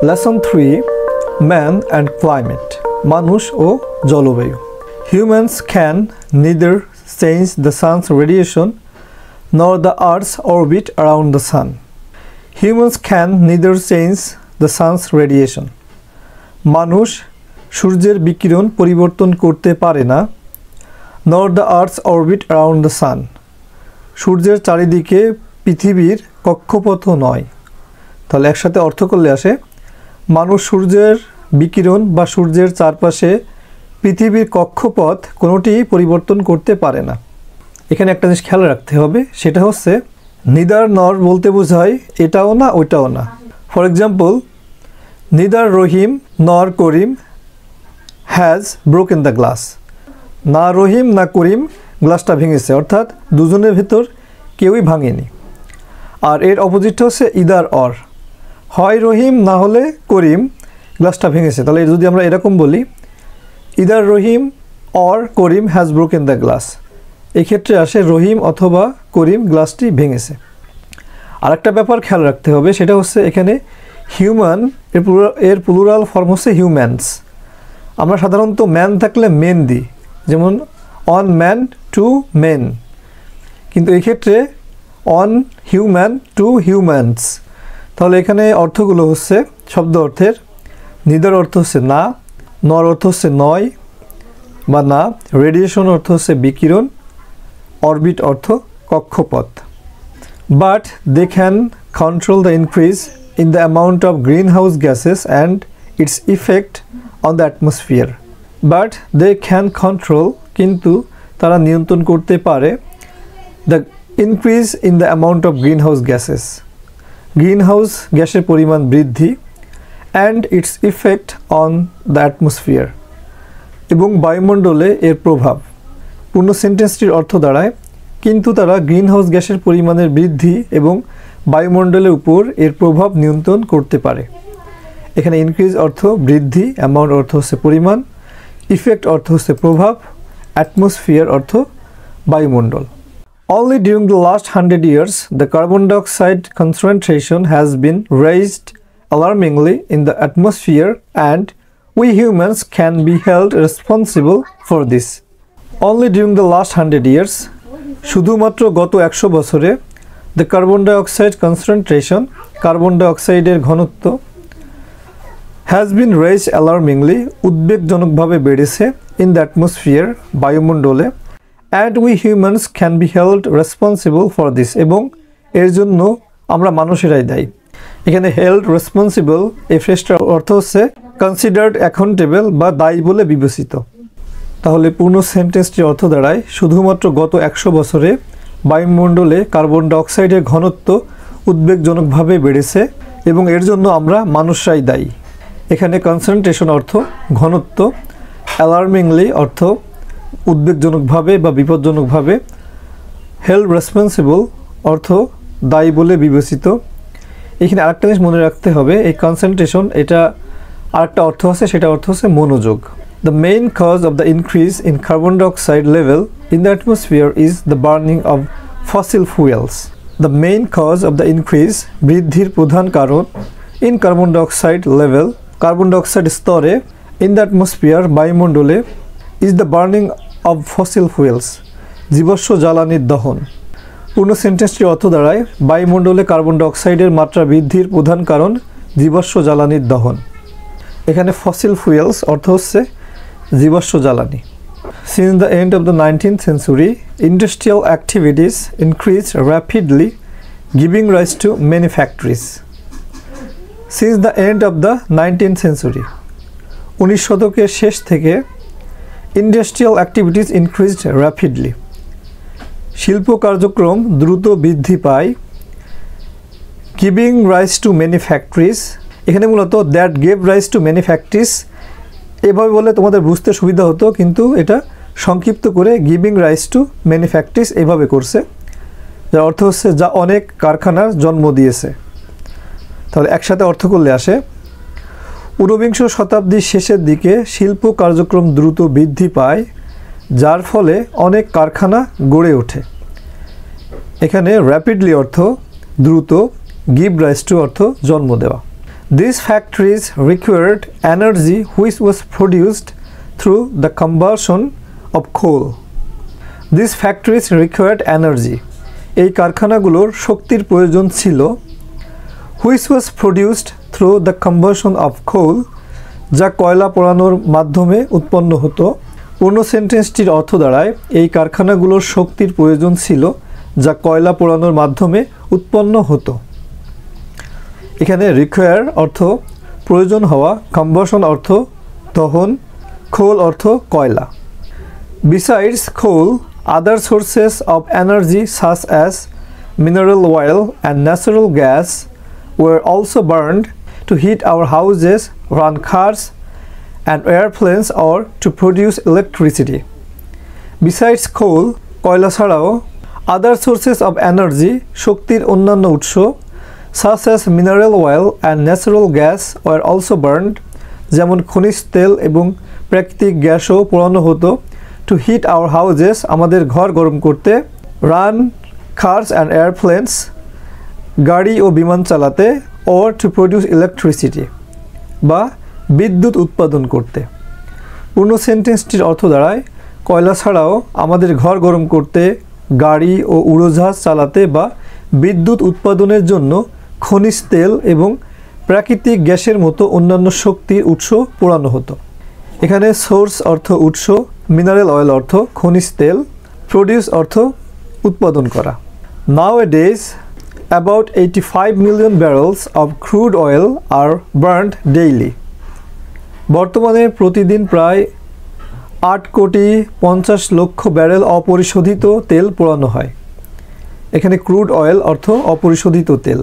Lesson 3 Man and Climate মানুষ ও জলবায়ু Humans can neither change the sun's radiation nor the earth's orbit around the sun. Humans can neither change the sun's radiation. মানুষ সূর্যের বিকিরণ পরিবর্তন করতে পারে না nor the earth's orbit around the sun. সূর্যের চারিদিকে পৃথিবীর কক্ষপথও নয়। তাহলে একসাথে অর্থ করলে আসে মানুষ সূর্যের বিকিরণ বা সূর্যের চারপাশে পৃথিবীর কক্ষপথ কোনোটি পরিবর্তন করতে পারে না। এখানে একটা জিনিস খেয়াল রাখতে হবে, সেটা হচ্ছে নিদার নর বলতে বোঝায় এটাও না ওইটাও না। ফর এক্সাম্পল, নিদার রহিম নর করিম হ্যাজ ব্রোকেন দ্য গ্লাস। না রহিম না করিম গ্লাসটা ভেঙেছে, অর্থাৎ দুজনের ভেতর কেউই ভাঙেনি। আর এর অপোজিটটা হচ্ছে ইদার অর, হয় রহিম না হলে করিম গ্লাসটা ভেঙেছে। তাহলে যদি আমরা এরকম বলি either Rahim or Karim has broken the glass, এক্ষেত্রে আসে রহিম অথবা করিম গ্লাসটি ভেঙেছে। আর একটা ব্যাপার খেয়াল রাখতে হবে, সেটা হচ্ছে এখানে হিউম্যান এর প্লুরাল ফর্ম হচ্ছে হিউম্যানস। আমরা সাধারণত ম্যান থাকলে মেন দিই, যেমন অন ম্যান টু মেন, কিন্তু এক্ষেত্রে অন হিউম্যান টু হিউম্যানস। তাহলে এখানে অর্থগুলো হচ্ছে শব্দ অর্থের নিদার অর্থ হচ্ছে না, নর অর্থ হচ্ছে নয় বা না, রেডিয়েশন অর্থ হচ্ছে বিকিরণ, অরবিট অর্থ কক্ষপথ। But they can control the increase in the amount of green house gases and its effect on the atmosphere. But they can control, কিন্তু তারা নিয়ন্ত্রণ করতে পারে the increase in the amount of green house gases, green house গ্যাসের পরিমাণ বৃদ্ধি, and its effect on the atmosphere, এবং বায়ুমণ্ডলে এর প্রভাব। পূর্ণ সেন্টেন্সটির অর্থ দাঁড়ায় কিন্তু তারা গ্রিন হাউস গ্যাসের পরিমাণের বৃদ্ধি এবং বায়ুমণ্ডলের উপর এর প্রভাব নিয়ন্ত্রণ করতে পারে। এখানে ইনক্রিজ অর্থ বৃদ্ধি, অ্যামাউন্ট অর্থ হচ্ছে পরিমাণ, ইফেক্ট অর্থ হচ্ছে প্রভাব, অ্যাটমসফিয়ার অর্থ বায়ুমণ্ডল। Only during the last 100 years, the carbon dioxide concentration has been raised alarmingly in the atmosphere, and we humans can be held responsible for this. Only during the last 100 years, শুধুমাত্র গত 100 বছরে the carbon dioxide concentration, carbon ডাইঅক্সাইডের ঘনত্ব has been raised alarmingly, উদ্বেগজনকভাবে বেড়েছে in the atmosphere, বায়ুমণ্ডলে, and we humans can be held responsible for this, এবং এর জন্য আমরা মানুষেরাই দায়ী। এখানে হেল্ড রেসপন্সিবল এই ফ্রেজটার অর্থ হচ্ছে কনসিডার্ড অ্যাকাউন্টেবল বা দায়ী বলে বিবেচিত। তাহলে পূর্ণ সেন্টেন্সটির অর্থ দাঁড়ায় শুধুমাত্র গত 100 বছরে বায়ুমণ্ডলে কার্বন ডাইঅক্সাইডের ঘনত্ব উদ্বেগজনকভাবে বেড়েছে এবং এর জন্য আমরা মানুষরাই দায়ী। এখানে কনসেন্ট্রেশন অর্থ ঘনত্ব, অ্যালার্মিংলি অর্থ উদ্বেগজনকভাবে বা বিপজ্জনকভাবে, হেল্ড রেসপন্সিবল অর্থ দায়ী বলে বিবেচিত। এখানে আরেকটা জিনিস মনে রাখতে হবে, এই কনসেন্ট্রেশন এটা আরেকটা অর্থ আছে, সেটা অর্থ হচ্ছে মনোযোগ। The main cause of the increase in carbon dioxide level in the atmosphere is the burning of fossil fuels. The main cause of the increase, বৃদ্ধির প্রধান কারণ, in carbon dioxide level, carbon dioxide স্তরে, in the atmosphere বায়ুমণ্ডলে, is the burning of fossil fuels, জীবাশ্ম জ্বালানির দহন। পূর্ণ সেন্টেন্সটির অর্থ দাঁড়ায় বায়ুমণ্ডলে কার্বন ডাইঅক্সাইডের মাত্রা বৃদ্ধির প্রধান কারণ জীবাশ্ম জ্বালানির দহন। এখানে ফসিল ফুয়েলস অর্থ হচ্ছে জীবাশ্ম জ্বালানি। Since the end of the 19th century, industrial activities increased rapidly, giving rise to many factories. Since the end of the 19th century, 19 শতকের শেষ থেকে ইন্ডাস্ট্রিয়াল অ্যাক্টিভিটিস ইনক্রিজড র্যাপিডলি, শিল্প কার্যক্রম দ্রুত বৃদ্ধি পায়, giving rise to many factories. এখানে মূলত that gave rise to many factories এভাবে বলে তোমাদের বুঝতে সুবিধা হতো, কিন্তু এটা সংক্ষিপ্ত করে giving rise to many factories এভাবে করছে, যার অর্থ হচ্ছে যা অনেক কারখানার জন্ম দিয়েছে। তাহলে একসাথে অর্থ করলে আসে ঊনবিংশ শতাব্দীর শেষের দিকে শিল্প কার্যক্রম দ্রুত বৃদ্ধি পায়, যার ফলে অনেক কারখানা গড়ে ওঠে। এখানে র্যাপিডলি অর্থ দ্রুত, গিভ রাইজ টু অর্থ জন্ম দেওয়া। These factories required energy which was produced through the combustion of coal. These factories required energy. এই কারখানাগুলোর শক্তির প্রয়োজন ছিল which was produced through the combustion of coal, যা কয়লা পোড়ানোর মাধ্যমে উৎপন্ন হতো। পূর্ণ সেন্টেন্সটির অর্থ দাঁড়ায় এই কারখানাগুলোর শক্তির প্রয়োজন ছিল যা কয়লা পোড়ানোর মাধ্যমে উৎপন্ন হতো। এখানে রিকোয়ার অর্থ প্রয়োজন হওয়া, কম্বাসন অর্থ দহন, কোল অর্থ কয়লা। Besides coal, other sources of energy such as mineral oil and natural gas were also burned to heat our houses, run cars and airplanes or to produce electricity. Besides coal, কয়লা ছাড়াও other sources of energy, শক্তির অন্যান্য উৎস such as mineral oil and natural gas were also burned, যেমন খনিজ তেল এবং প্রাকৃতিক গ্যাসও পোড়ানো হতো to heat our houses, আমাদের ঘর গরম করতে, run cars and airplanes, গাড়ি ও বিমান চালাতে, or to produce electricity, বা বিদ্যুৎ উৎপাদন করতে। পূর্ণ সেন্টেন্সটির অর্থ দাঁড়ায় কয়লা ছাড়াও আমাদের ঘর গরম করতে, গাড়ি ও উড়োজাহাজ চালাতে বা বিদ্যুৎ উৎপাদনের জন্য খনিজ তেল এবং প্রাকৃতিক গ্যাসের মতো অন্যান্য শক্তির উৎস পোড়ানো হতো। এখানে সোর্স অর্থ উৎস, মিনারেল অয়েল অর্থ খনিজ তেল, প্রডিউস অর্থ উৎপাদন করা। Nowadays, about 85 million barrels of crude oil are burned daily. বর্তমানে প্রতিদিন প্রায় 8 কোটি 50 লক্ষ ব্যারেল অপরিশোধিত তেল পোড়ানো হয়। এখানে ক্রুড অয়েল অর্থ অপরিশোধিত তেল।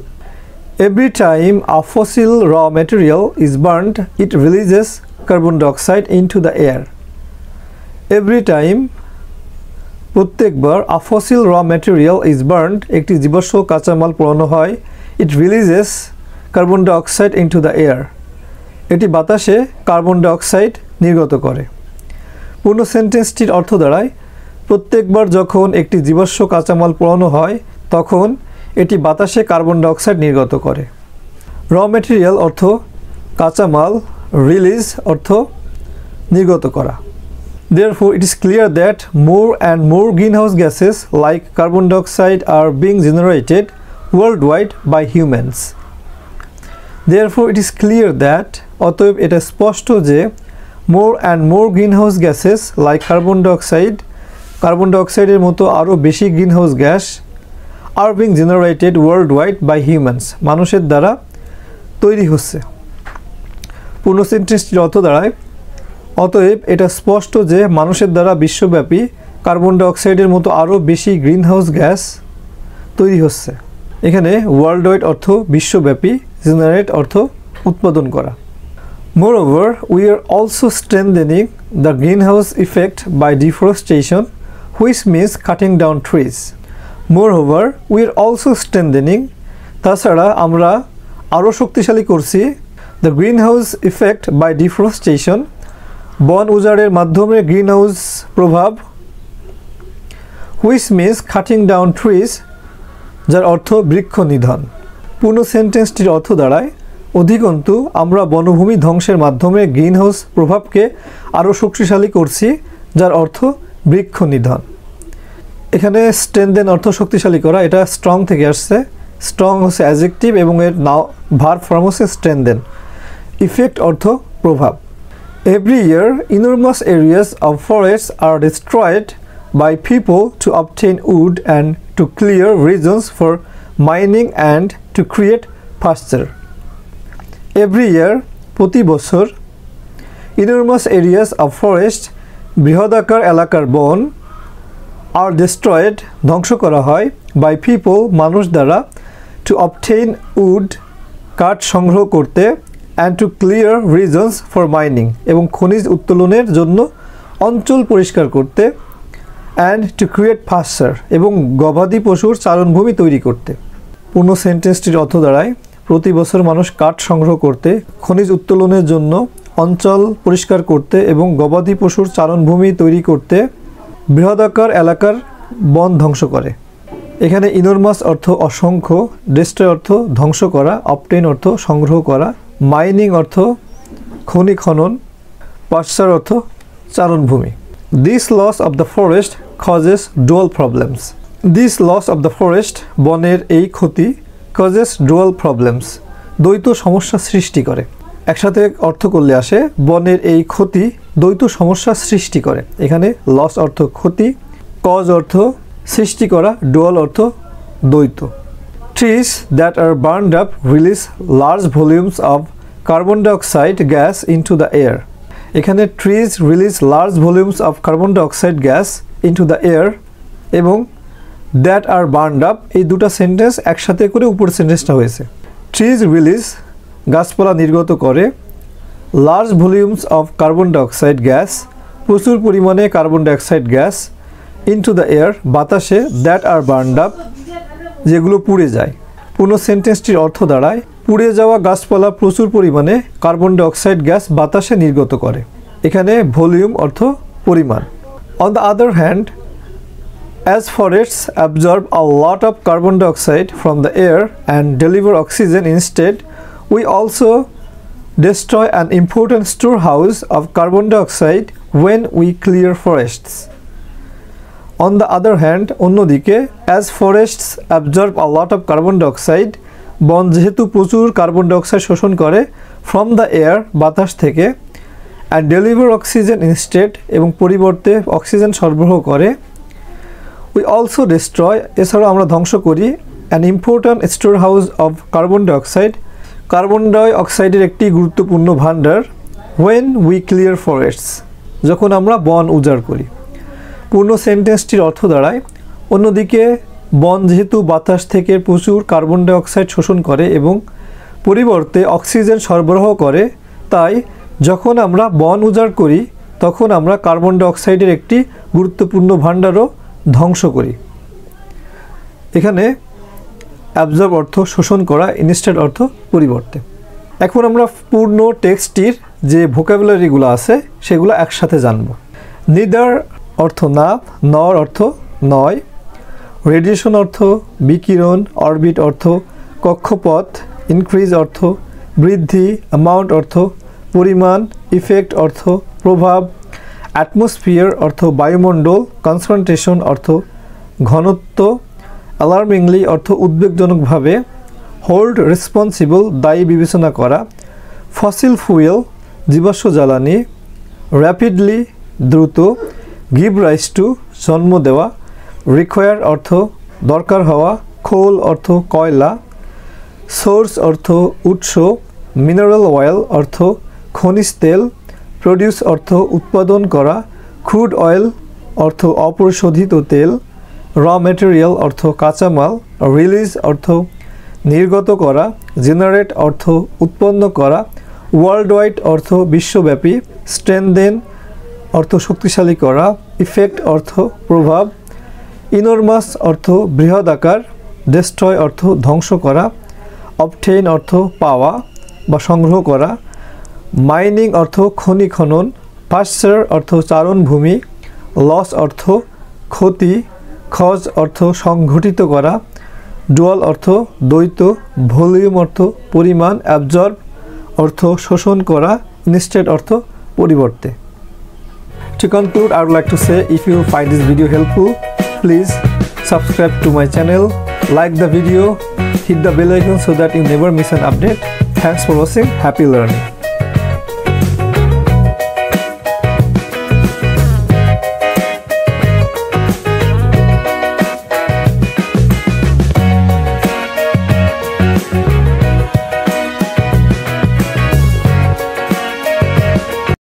Every time a fossil raw material is burned, it releases carbon dioxide into the air. Every time, প্রত্যেকবার a fossil raw material is burned, একটি জীবাশ্ম কাঁচামাল পোড়ানো হয়, it releases carbon dioxide into the air. এটি বাতাসে কার্বন ডাইঅক্সাইড নির্গত করে। পূর্ণ সেন্টেন্সটির অর্থ দাঁড়ায় প্রত্যেকবার যখন একটি জীবাশ্ম কাঁচামাল পোড়ানো হয় তখন এটি বাতাসে কার্বন ডাইঅক্সাইড নির্গত করে। র ম্যাটেরিয়াল অর্থ কাঁচামাল, রিলিজ অর্থ নির্গত করা। Therefore, it is clear that more and more greenhouse gases like carbon dioxide are being generated worldwide by humans. Therefore, it is clear that অতএব এটা স্পষ্ট যে more and more greenhouse gases like carbon dioxide মতো আরও বেশি greenhouse gas are being generated worldwide by humans, মানুষের দ্বারা তৈরি হচ্ছে। পূর্ণ সেন্টেন্সটির অর্থ দাঁড়ায় অতএব এটা স্পষ্ট যে মানুষের দ্বারা বিশ্বব্যাপী কার্বন ডাইঅক্সাইডের মতো আরও বেশি গ্রিনহাউস গ্যাস তৈরি হচ্ছে। এখানে ওয়ার্ল্ড ওয়াইড অর্থ বিশ্বব্যাপী, জেনারেট অর্থ উৎপাদন করা। Moreover, we are also strengthening the greenhouse effect by deforestation, which means cutting down trees. Moreover, we are also strengthening, তাছাড়া আমরা আরও শক্তিশালী করছি the greenhouse effect by deforestation, বন উজাড়ের মাধ্যমে গ্রিনহাউস প্রভাব, which means cutting down trees, যার অর্থ বৃক্ষ নিধন। পূর্ণ সেন্টেন্সটির অর্থ দাঁড়ায় অধিকন্তু আমরা বনভূমি ধ্বংসের মাধ্যমে গ্রিনহাউস প্রভাবকে আরও শক্তিশালী করছি, যার অর্থ বৃক্ষ নিধন। এখানে স্ট্রেনদেন অর্থ শক্তিশালী করা, এটা স্ট্রং থেকে আসছে। স্ট্রং হচ্ছে অ্যাডজেক্টিভ এবং এর ভার্ব ফর্ম হচ্ছে স্ট্রেনদেন। ইফেক্ট অর্থ প্রভাব। Every year, enormous areas of forests are destroyed by people to obtain wood and to clear regions for mining and to create pasture. Every year, প্রতি বছর, enormous areas of forest, বৃহদাকার এলাকার বন, are destroyed, ধ্বংস করা হয়, by people, মানুষ দ্বারা, to obtain wood, কাঠ সংগ্রহ করতে, and to clear regions for mining, এবং খনিজ উত্তোলনের জন্য অঞ্চল পরিষ্কার করতে, and to create pasture, এবং গবাদি পশুর চারণভূমি তৈরি করতে। পূর্ণ সেন্টেন্সটির অর্থ দাঁড়ায় প্রতি বছর মানুষ কাঠ সংগ্রহ করতে, খনিজ উত্তোলনের জন্য অঞ্চল পরিষ্কার করতে এবং গবাদি পশুর চারণভূমি তৈরি করতে বৃহদাকার এলাকার বন ধ্বংস করে। এখানে ইনরমাস অর্থ অসংখ্য, ডেস্ট্রয় অর্থ ধ্বংস করা, অবটেইন অর্থ সংগ্রহ করা, মাইনিং অর্থ খনি খনন, পাশ্চার অর্থ চারণভূমি। This loss of the forest causes dual problems. This loss of the forest বনের এই ক্ষতি কজেস ডুয়াল প্রবলেমস দ্বৈত সমস্যা সৃষ্টি করে। একসাথে অর্থ করলে আসে বনের এই ক্ষতি দ্বৈত সমস্যা সৃষ্টি করে। এখানে লস অর্থ ক্ষতি, কজ অর্থ সৃষ্টি করা, ডুয়াল অর্থ দ্বৈত। Trees that are burned up release large volumes of carbon dioxide gas into the air. এখানে trees release large volumes of carbon dioxide gas into the air এবং দ্যাট আর বার্নড আপ এই দুটো sentence একসাথে করে উপর সেন্টেন্সটা হয়েছে। Trees release গাছপালা নির্গত করে, large volumes of carbon dioxide gas প্রচুর পরিমাণে carbon dioxide gas into the air বাতাসে, দ্যাট আর বার্নড আপ যেগুলো পুড়ে যায়। পুরো সেন্টেন্সটির অর্থ দাঁড়ায় পুড়ে যাওয়া গাছপালা প্রচুর পরিমাণে কার্বন ডাইঅক্সাইড গ্যাস বাতাসে নির্গত করে। এখানে ভলিউম অর্থ পরিমাণ। On the other hand, as forests absorb a lot of carbon dioxide from the air and deliver oxygen instead, we also destroy an important storehouse of carbon dioxide when we clear forests. On the other hand, অন্যদিকে, as forests absorb a lot of carbon dioxide, বন যেহেতু প্রচুর carbon dioxide শোষণ করে from the air বাতাস থেকে, and deliver oxygen instead এবং পরিবর্তে অক্সিজেন সরবরাহ করে, we also destroy এছাড়াও আমরা ধ্বংস করি an important storehouse of carbon dioxide carbon ডাই অক্সাইডের একটি গুরুত্বপূর্ণ ভাণ্ডার when we clear forests যখন আমরা বন উজাড় করি। পূর্ণ সেন্টেন্সটির অর্থ দাঁড়ায় অন্যদিকে বন যেহেতু বাতাস থেকে প্রচুর কার্বন ডাই অক্সাইড শোষণ করে এবং পরিবর্তে অক্সিজেন সরবরাহ করে, তাই যখন আমরা বন উজাড় করি তখন আমরা কার্বন ডাই অক্সাইডের একটি গুরুত্বপূর্ণ ভাণ্ডারও ধ্বংস করি। এখানে অ্যাবজর্ব অর্থ শোষণ করা, ইনস্টেড অর্থ পরিবর্তে। এখন আমরা পূর্ণ টেক্সটটির যে ভোকাবুলারিগুলো আছে সেগুলো একসাথে জানব। নিদার অর্থ না, নর অর্থ নয়, রেডিয়েশন অর্থ বিকিরণ, অরবিট অর্থ কক্ষপথ, ইনক্রিজ অর্থ বৃদ্ধি, অ্যামাউন্ট অর্থ পরিমাণ, ইফেক্ট অর্থ প্রভাব, অ্যাটমসফিয়ার অর্থ বায়ুমণ্ডল, কনসেন্ট্রেশন অর্থ ঘনত্ব, অ্যালার্মিংলি অর্থ উদ্বেগজনকভাবে, হোল্ড রেসপন্সিবল দায়ী বিবেচনা করা, ফসিল ফুয়েল জীবাশ্ম জ্বালানি, র্যাপিডলি দ্রুত, গিভ রাইজ টু জন্ম দেওয়া, রিকোয়ার অর্থ দরকার হওয়া, কোল অর্থ কয়লা, সোর্স অর্থ উৎস, মিনারেল অয়েল অর্থ খনিজ তেল, প্রডিউস অর্থ উৎপাদন করা, ক্রুড অয়েল অর্থ অপরিশোধিত তেল, র ম্যাটেরিয়াল অর্থ কাঁচামাল, রিলিজ অর্থ নির্গত করা, জেনারেট অর্থ উৎপন্ন করা, ওয়ার্ল্ড ওয়াইড অর্থ বিশ্বব্যাপী, স্ট্রেনদেন অর্থ শক্তিশালী করা, ইফেক্ট অর্থ প্রভাব, ইনরমাস অর্থ বৃহদাকার, ডেস্ট্রয় অর্থ ধ্বংস করা, অবটেইন অর্থ পাওয়া বা সংগ্রহ করা, মাইনিং অর্থ খনি খনন, পাশ্চার অর্থ চারণভূমি, লস অর্থ ক্ষতি, খজ অর্থ সংঘটিত করা, ডুয়াল অর্থ দ্বৈত, ভলিউম অর্থ পরিমাণ, অ্যাবজর্ব অর্থ শোষণ করা, ইনস্টেড অর্থ পরিবর্তে। To conclude, I would like to say if you find this video helpful, please subscribe to my channel, like the video, hit the bell icon so that you never miss an update. Thanks for watching. Happy learning.